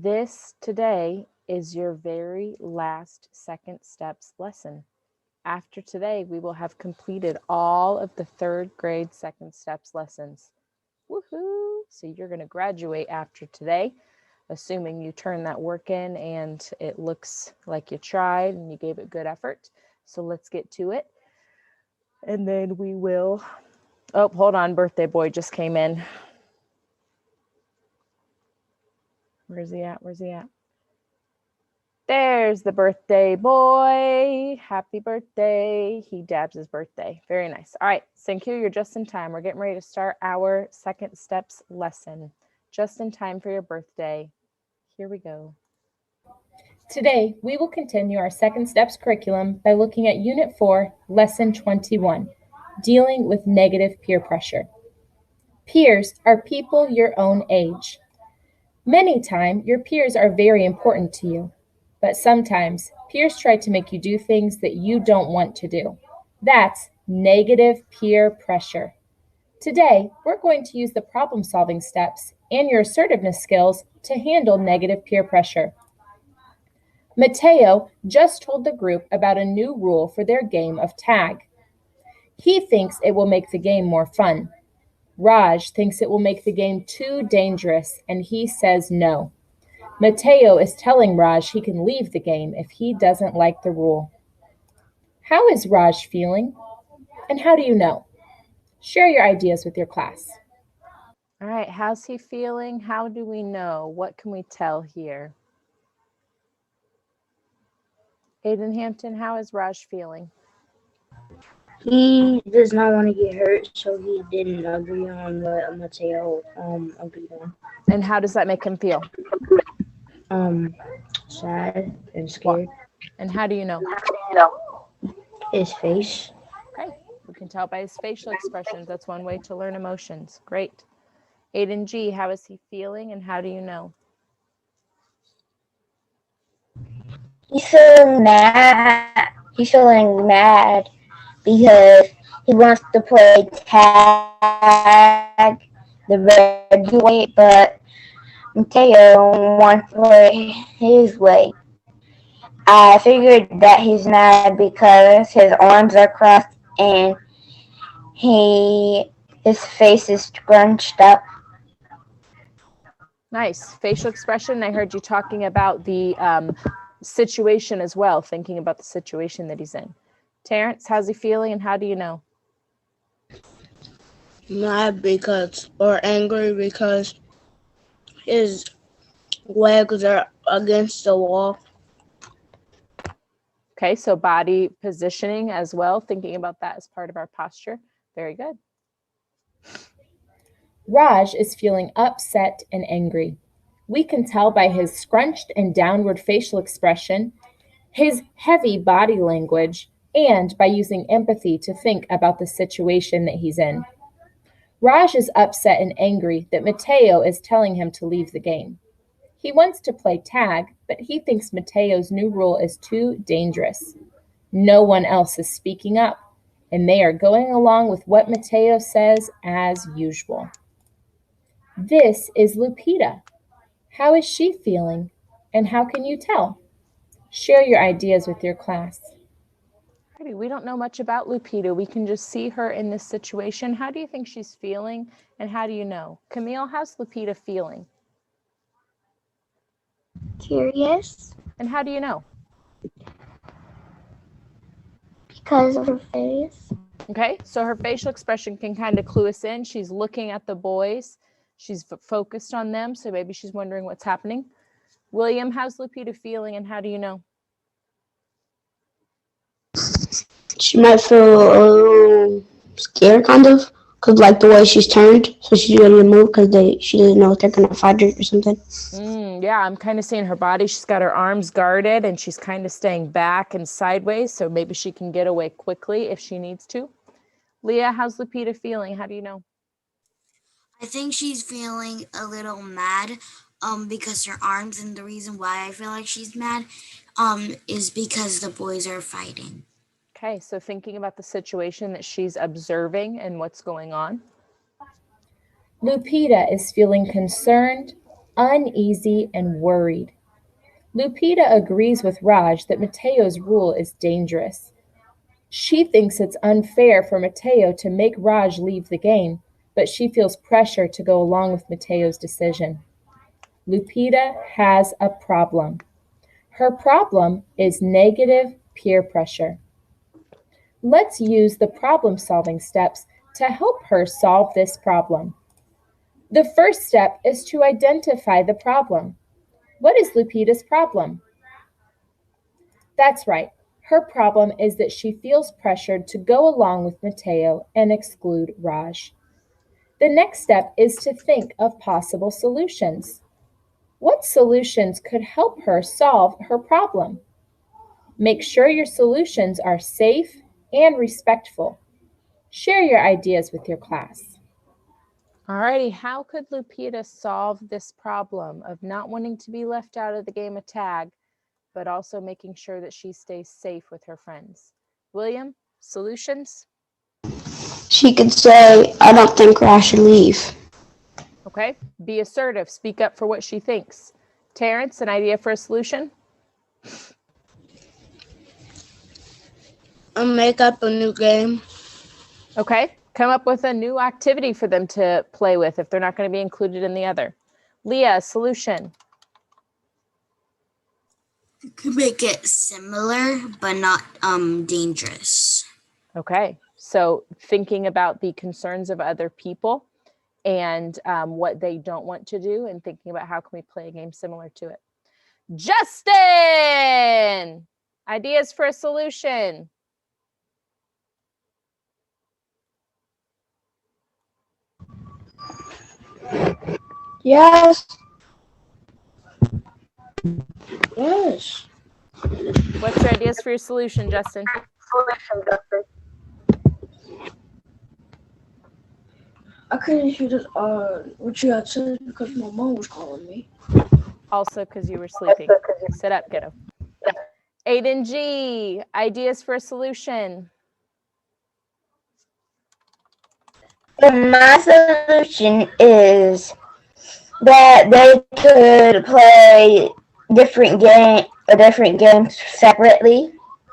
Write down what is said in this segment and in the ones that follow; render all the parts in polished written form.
This today is your very last second steps lesson. After today, we will have completed all of the third grade second steps lessons. Woohoo! So you're going to graduate after today, assuming you turn that work in and it looks like you tried and you gave it good effort. So let's get to it. And then we will, oh, hold on, birthday boy just came in. Where's he at? Where's he at? There's the birthday boy. Happy birthday. He dabs his birthday. Very nice. All right, Sankyu, you're just in time. We're getting ready to start our second steps lesson. Just in time for your birthday. Here we go. Today, we will continue our second steps curriculum by looking at Unit 4, Lesson 21, Dealing with Negative Peer Pressure. Peers are people your own age. Many times, your peers are very important to you, but sometimes peers try to make you do things that you don't want to do. That's negative peer pressure. Today, we're going to use the problem-solving steps and your assertiveness skills to handle negative peer pressure. Mateo just told the group about a new rule for their game of tag. He thinks it will make the game more fun. Raj thinks it will make the game too dangerous, and he says no. Mateo is telling Raj he can leave the game if he doesn't like the rule. How is Raj feeling? And how do you know? Share your ideas with your class. All right, how's he feeling? How do we know? What can we tell here? Aiden Hampton, how is Raj feeling? He does not want to get hurt, so he didn't agree on what Mateo agreed on. And how does that make him feel? Sad and scared. And how do you know? His face. Okay, we can tell by his facial expressions. That's one way to learn emotions. Great. Aiden G, how is he feeling and how do you know? He's feeling mad. He's feeling mad because he wants to play tag the regular way, but Mateo wants to play his way. I figured that he's mad because his arms are crossed and his face is scrunched up. Nice. Facial expression. I heard you talking about the situation as well, thinking about the situation that he's in. Terrence, how's he feeling and how do you know? Mad or angry because his legs are against the wall. Okay, so body positioning as well, thinking about that as part of our posture. Very good. Raj is feeling upset and angry. We can tell by his scrunched and downward facial expression, his heavy body language, and by using empathy to think about the situation that he's in. Raj is upset and angry that Mateo is telling him to leave the game. He wants to play tag, but he thinks Mateo's new rule is too dangerous. No one else is speaking up, and they are going along with what Mateo says as usual. This is Lupita. How is she feeling, and how can you tell? Share your ideas with your class. We don't know much about Lupita. We can just see her in this situation. How do you think she's feeling, and how do you know? Camille, how's Lupita feeling? Curious. And how do you know? Because of her face. Okay, so her facial expression can kind of clue us in. She's looking at the boys. She's focused on them, so maybe she's wondering what's happening. William, how's Lupita feeling, and how do you know? She might feel a little scared, kind of, because like the way she's turned, so she's ready to move because she doesn't know if they're going to fight her or something. Yeah, I'm kind of seeing her body. She's got her arms guarded, and she's kind of staying back and sideways, so maybe she can get away quickly if she needs to. Leah, how's Lupita feeling? How do you know? I think she's feeling a little mad because her arms, and the reason why I feel like she's mad is because the boys are fighting. Okay, so thinking about the situation that she's observing and what's going on. Lupita is feeling concerned uneasy and worried. Lupita agrees with Raj that Mateo's rule is dangerous. She thinks it's unfair for Mateo to make Raj leave the game, but she feels pressure to go along with Mateo's decision. Lupita has a problem. Her problem is negative peer pressure. Let's use the problem-solving steps to help her solve this problem. The first step is to identify the problem. What is Lupita's problem? That's right. Her problem is that she feels pressured to go along with Mateo and exclude Raj. The next step is to think of possible solutions. What solutions could help her solve her problem? Make sure your solutions are safe and respectful. Share your ideas with your class. Alrighty, how could Lupita solve this problem of not wanting to be left out of the game of tag, but also making sure that she stays safe with her friends? William, solutions? She could say, I don't think Raj should leave. Okay, be assertive, speak up for what she thinks. Terrence, an idea for a solution? Make up a new game. Okay, come up with a new activity for them to play with if they're not going to be included in the other. Leah, solution? You could make it similar, but not dangerous. Okay, so thinking about the concerns of other people and what they don't want to do, and thinking about how can we play a game similar to it. Justin, ideas for a solution? Yes. Yes. What's your ideas for your solution, Justin? I couldn't hear this, what you had said because my mom was calling me. Also because you were sleeping. Sit up, kiddo. Aiden G, ideas for a solution? My solution is that they could play different games separately.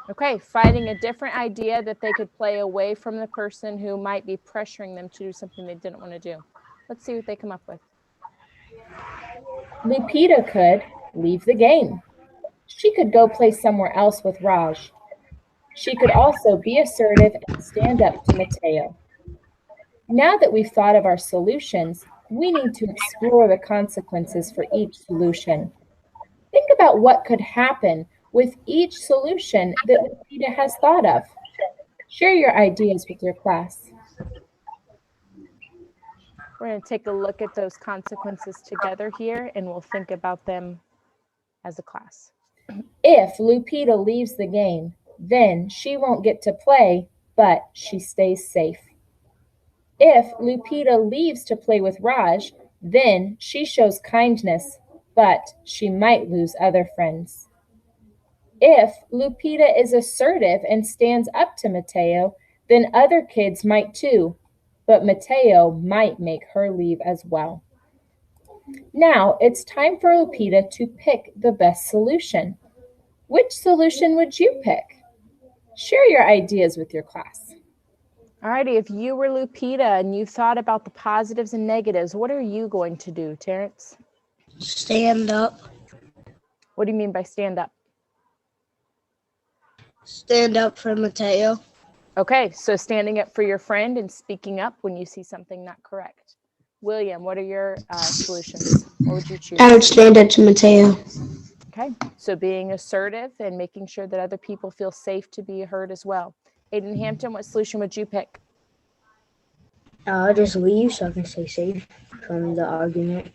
Okay, finding a different idea that they could play away from the person who might be pressuring them to do something they didn't want to do. Let's see what they come up with. Lupita could leave the game. She could go play somewhere else with Raj. She could also be assertive and stand up to Mateo. Now that we've thought of our solutions, we need to explore the consequences for each solution. Think about what could happen with each solution that Lupita has thought of. Share your ideas with your class. We're going to take a look at those consequences together here, and we'll think about them as a class. If Lupita leaves the game, then she won't get to play, but she stays safe. If Lupita leaves to play with Raj, then she shows kindness, but she might lose other friends. If Lupita is assertive and stands up to Mateo, then other kids might too, but Mateo might make her leave as well. Now it's time for Lupita to pick the best solution. Which solution would you pick? Share your ideas with your class. Alrighty, if you were Lupita and you thought about the positives and negatives, what are you going to do, Terrence? Stand up. What do you mean by stand up? Stand up for Mateo. Okay, so standing up for your friend and speaking up when you see something not correct. William, what are your solutions? What would you choose? I would stand up to Mateo. Okay, so being assertive and making sure that other people feel safe to be heard as well. Aiden Hampton, what solution would you pick? I'll just leave so I can stay safe from the argument.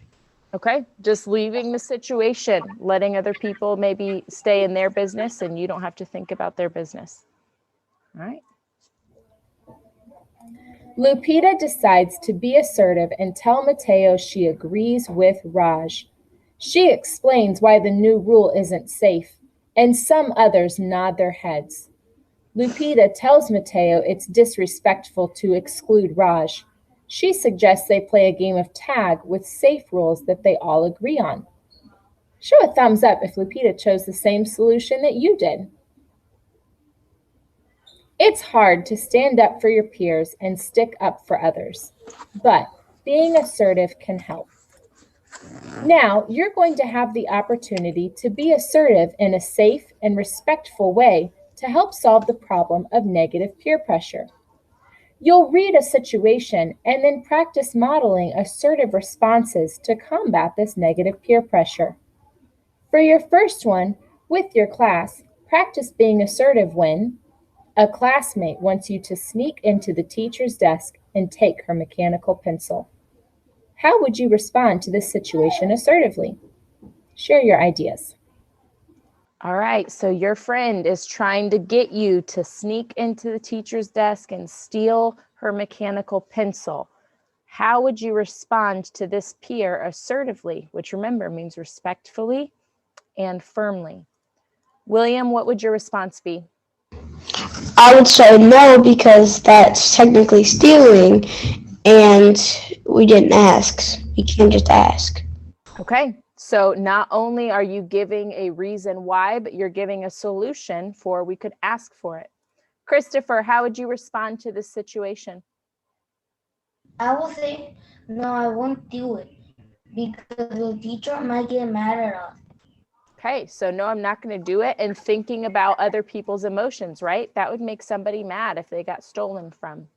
Okay, just leaving the situation, letting other people maybe stay in their business and you don't have to think about their business. All right. Lupita decides to be assertive and tell Mateo she agrees with Raj. She explains why the new rule isn't safe, and some others nod their heads. Lupita tells Mateo it's disrespectful to exclude Raj. She suggests they play a game of tag with safe rules that they all agree on. Show a thumbs up if Lupita chose the same solution that you did. It's hard to stand up for your peers and stick up for others, but being assertive can help. Now, you're going to have the opportunity to be assertive in a safe and respectful way to help solve the problem of negative peer pressure. You'll read a situation and then practice modeling assertive responses to combat this negative peer pressure. For your first one, with your class, practice being assertive when a classmate wants you to sneak into the teacher's desk and take her mechanical pencil. How would you respond to this situation assertively? Share your ideas. All right, so your friend is trying to get you to sneak into the teacher's desk and steal her mechanical pencil. How would you respond to this peer assertively, which remember means respectfully and firmly? William, what would your response be? I would say no because that's technically stealing, and we didn't ask. You can't just ask. Okay, so not only are you giving a reason why, but you're giving a solution for we could ask for it. Christopher, how would you respond to this situation? I will say, no, I won't do it because the teacher might get mad at us. Okay, so no, I'm not going to do it. And thinking about other people's emotions, right? That would make somebody mad if they got stolen from.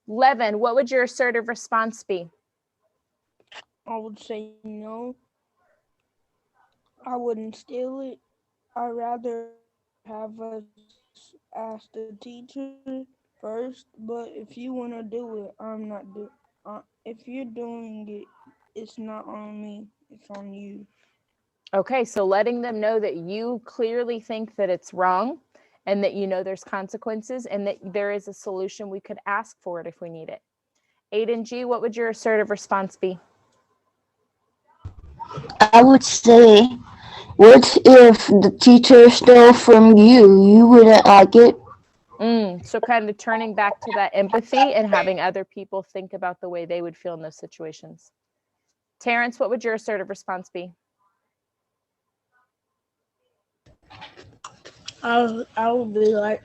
Levin, what would your assertive response be? I would say no. I wouldn't steal it. I'd rather have us ask the teacher first. But if you want to do it, I'm not do. If you're doing it, it's not on me. It's on you. Okay, so letting them know that you clearly think that it's wrong and that you know there's consequences and that there is a solution. We could ask for it if we need it. Aiden G, what would your assertive response be? I would say, what if the teacher stole from you? You wouldn't like it. So kind of turning back to that empathy and having other people think about the way they would feel in those situations. Terrence, what would your assertive response be? I would be like,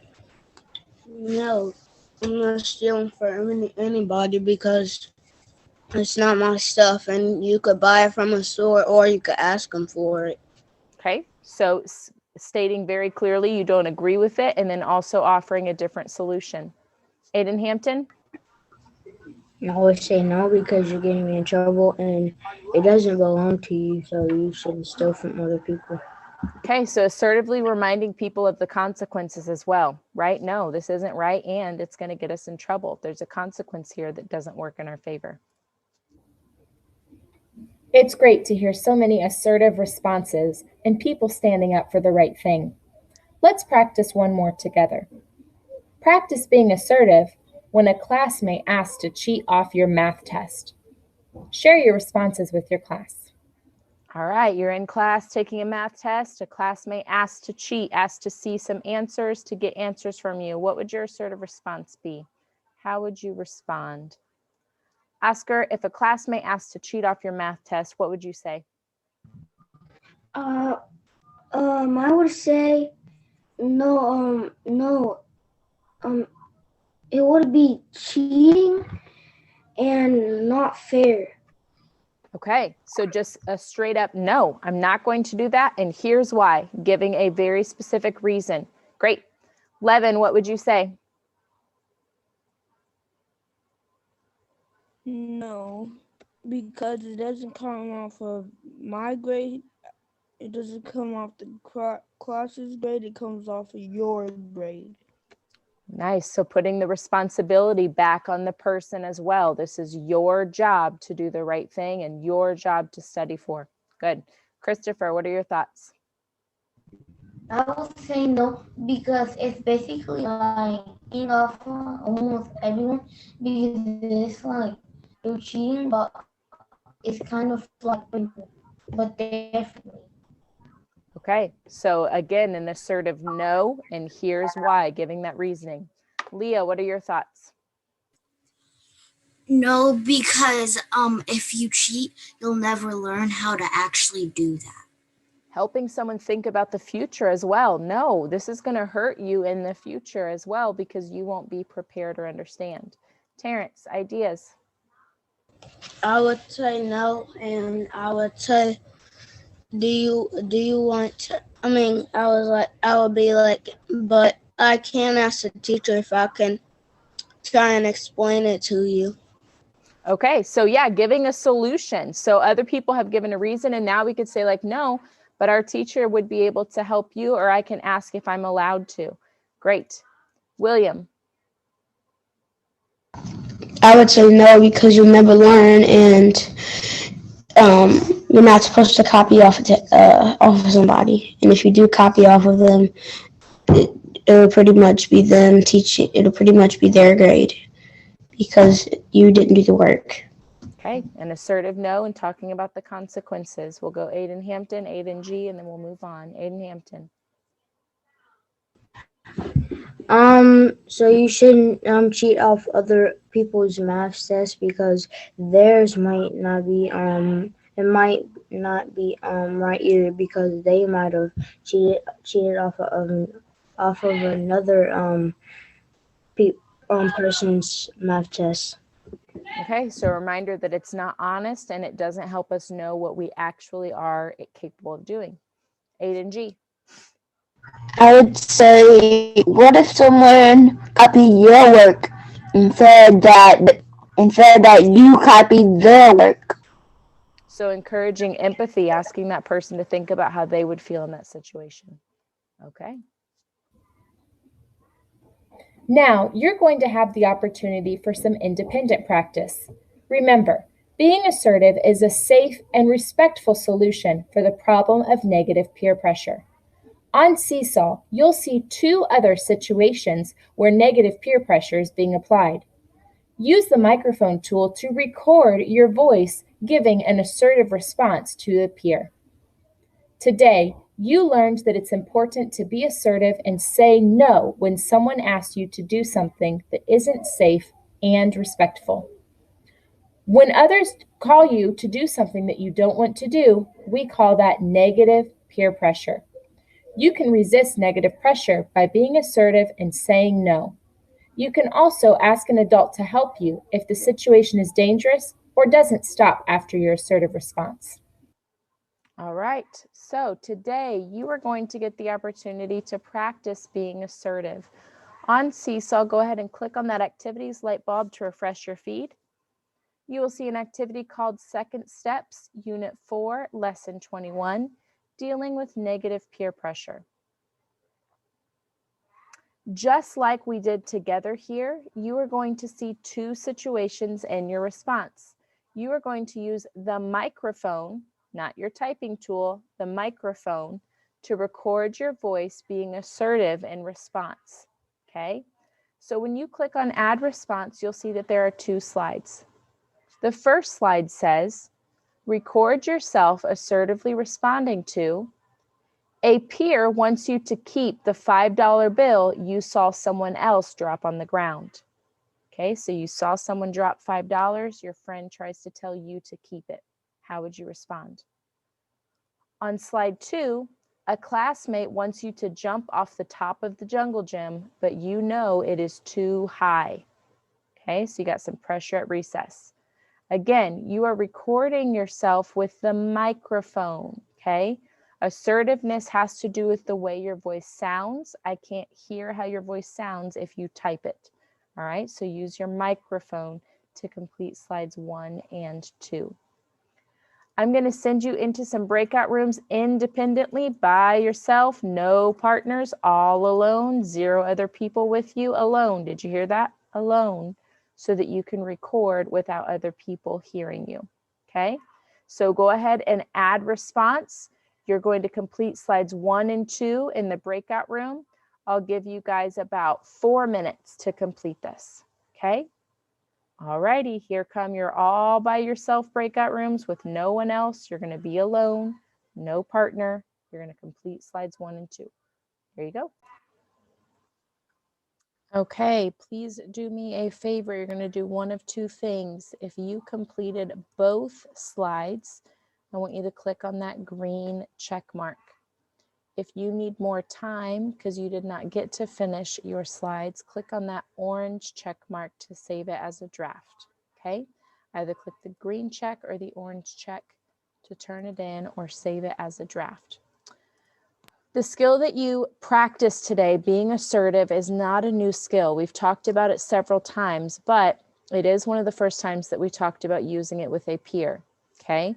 no, I'm not stealing from anybody because it's not my stuff, and you could buy it from a store or you could ask them for it. Okay, so stating very clearly you don't agree with it and then also offering a different solution. Aiden Hampton? I would say no because you're getting me in trouble and it doesn't belong to you, so you shouldn't steal from other people. Okay, so assertively reminding people of the consequences as well, right? No, this isn't right and it's going to get us in trouble. There's a consequence here that doesn't work in our favor. It's great to hear so many assertive responses and people standing up for the right thing. Let's practice one more together. Practice being assertive when a classmate asks to cheat off your math test. Share your responses with your class. All right, you're in class taking a math test. A classmate asked to cheat, asked to see some answers, to get answers from you. What would your assertive response be? How would you respond? Oscar, if a classmate asked to cheat off your math test, what would you say? I would say no, it would be cheating and not fair. Okay, so just a straight up no, I'm not going to do that. And here's why, giving a very specific reason. Great. Levin, what would you say? No, because it doesn't come off of my grade. It doesn't come off the class's grade. It comes off of your grade. Nice. So putting the responsibility back on the person as well. This is your job to do the right thing and your job to study for. Good. Christopher, what are your thoughts? I would say no because it's basically like cheating off almost everyone because it's like you're cheating, but it's kind of like but definitely. Okay. So again, an assertive no, and here's why, giving that reasoning. Leah, what are your thoughts? No, because if you cheat, you'll never learn how to actually do that. Helping someone think about the future as well. No, this is going to hurt you in the future as well because you won't be prepared or understand. Terrence, ideas? I would say no, and I would say, do you want to? I mean, I would be like, but I can ask the teacher if I can try and explain it to you. Okay, so yeah, giving a solution. So other people have given a reason, and now we could say like, no, but our teacher would be able to help you, or I can ask if I'm allowed to. Great. William? I would say no because you'll never learn, and you're not supposed to copy off of somebody. And if you do copy off of them, it, it'll pretty much be them teaching. It'll pretty much be their grade because you didn't do the work. Okay, an assertive no and talking about the consequences. We'll go Aiden Hampton, Aiden G, and then we'll move on. Aiden Hampton. So you shouldn't cheat off other people's math tests because theirs might not be it might not be right either because they might have cheated off of another person's math test. Okay, so a reminder that it's not honest and it doesn't help us know what we actually are capable of doing. Aiden G. I would say, what if someone copied your work instead that you copied their work? So encouraging empathy, asking that person to think about how they would feel in that situation. Okay. Now, you're going to have the opportunity for some independent practice. Remember, being assertive is a safe and respectful solution for the problem of negative peer pressure. On Seesaw, you'll see 2 other situations where negative peer pressure is being applied. Use the microphone tool to record your voice giving an assertive response to the peer. Today, you learned that it's important to be assertive and say no when someone asks you to do something that isn't safe and respectful. When others call you to do something that you don't want to do, we call that negative peer pressure. You can resist negative pressure by being assertive and saying no. You can also ask an adult to help you if the situation is dangerous or doesn't stop after your assertive response. All right, so today you are going to get the opportunity to practice being assertive. On Seesaw, go ahead and click on that activities light bulb to refresh your feed. You will see an activity called Second Steps, Unit 4, Lesson 21, Dealing with Negative Peer Pressure. Just like we did together here, you are going to see 2 situations in your response. You are going to use the microphone, not your typing tool, the microphone, to record your voice being assertive in response, okay? So when you click on Add Response, you'll see that there are 2 slides. The first slide says, record yourself assertively responding to, a peer wants you to keep the $5 bill you saw someone else drop on the ground. Okay, so you saw someone drop $5, your friend tries to tell you to keep it. How would you respond? On slide 2, a classmate wants you to jump off the top of the jungle gym, but you know it is too high. Okay, so you got some pressure at recess. Again, you are recording yourself with the microphone, okay? Assertiveness has to do with the way your voice sounds. I can't hear how your voice sounds if you type it, all right? So use your microphone to complete slides 1 and 2. I'm going to send you into some breakout rooms independently by yourself, no partners, all alone, 0 other people with you, alone. Did you hear that? Alone. So that you can record without other people hearing you, okay? So go ahead and add response. You're going to complete slides 1 and 2 in the breakout room. I'll give you guys about 4 minutes to complete this, okay? All righty, here come your all by yourself breakout rooms with no one else. You're going to be alone, no partner. You're going to complete slides 1 and 2. Here you go. Okay, please do me a favor. You're going to do one of two things. If you completed both slides, I want you to click on that green check mark. If you need more time because you did not get to finish your slides, click on that orange check mark to save it as a draft. Okay, either click the green check or the orange check to turn it in or save it as a draft. The skill that you practice today, being assertive, is not a new skill. We've talked about it several times, but it is one of the first times that we talked about using it with a peer. Okay.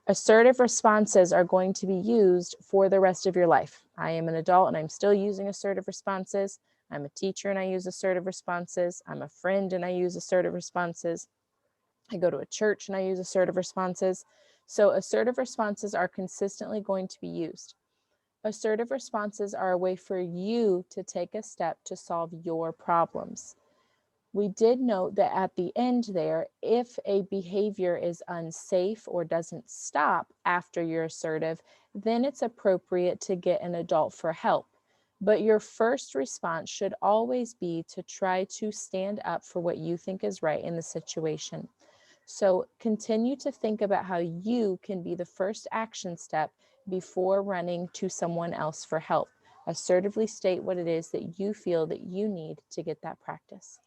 Assertive responses are going to be used for the rest of your life. I am an adult and I'm still using assertive responses. I'm a teacher and I use assertive responses. I'm a friend and I use assertive responses. I go to a church and I use assertive responses. So assertive responses are consistently going to be used. Assertive responses are a way for you to take a step to solve your problems. We did note that at the end there, if a behavior is unsafe or doesn't stop after you're assertive, then it's appropriate to get an adult for help. But your first response should always be to try to stand up for what you think is right in the situation. So continue to think about how you can be the first action step before running to someone else for help. Assertively state what it is that you feel that you need to get that practice.